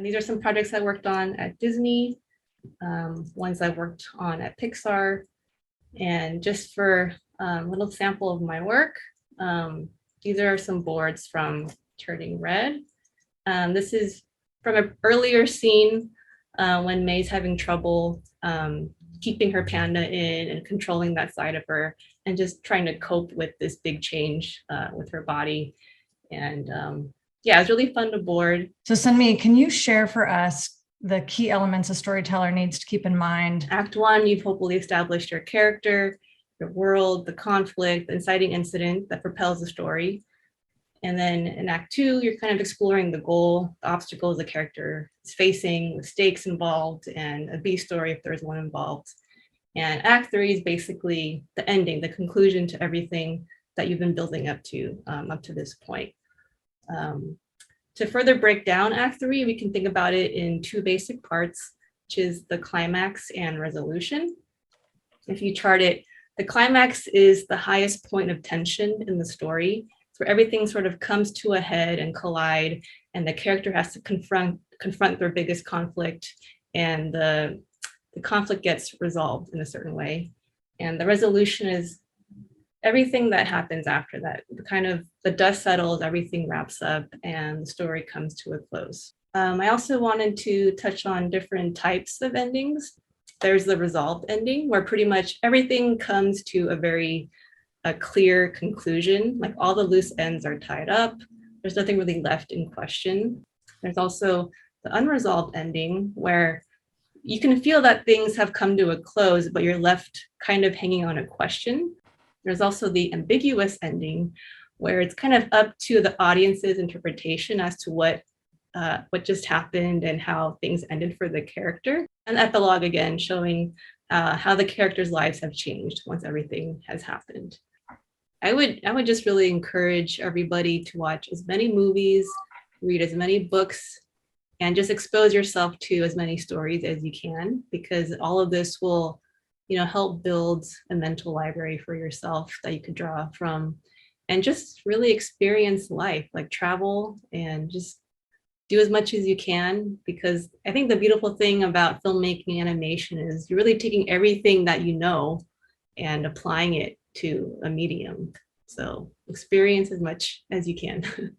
These are some projects I worked on at Disney, ones I worked on at Pixar. And just for a little sample of my work, these are some boards from Turning Red. This is from an earlier scene when May's having trouble keeping her panda in and controlling that side of her and just trying to cope with this big change with her body. And yeah, it was really fun to board. So Sunmee, can you share for us the key elements a storyteller needs to keep in mind? Act 1, you've hopefully established your character, your world, the conflict, the inciting incident that propels the story. And then in Act 2, you're kind of exploring the goal, the obstacles the character is facing, the stakes involved, and a B story if there's one involved. And Act 3 is basically the ending, the conclusion to everything that you've been building up to this point. To further break down Act 3, we can think about it in two basic parts, which is the climax and resolution. If you chart it, the climax is the highest point of tension in the story. It's where everything sort of comes to a head and collide, and the character has to confront their biggest conflict, and the conflict gets resolved in a certain way. And the resolution is everything that happens after that. The dust settles, everything wraps up, and the story comes to a close. I also wanted to touch on different types of endings. There's the resolved ending, where pretty much everything comes to a clear conclusion, like all the loose ends are tied up. There's nothing really left in question. There's also the unresolved ending, where you can feel that things have come to a close, but you're left kind of hanging on a question. There's also the ambiguous ending, where it's kind of up to the audience's interpretation as to what just happened and how things ended for the character. And epilogue, again, showing how the characters' lives have changed once everything has happened. I would just really encourage everybody to watch as many movies, read as many books, and just expose yourself to as many stories as you can, because all of this will, help build a mental library for yourself that you could draw from, and just really experience life, like travel and just do as much as you can. Because I think the beautiful thing about filmmaking and animation is you're really taking everything that you know and applying it to a medium. So experience as much as you can.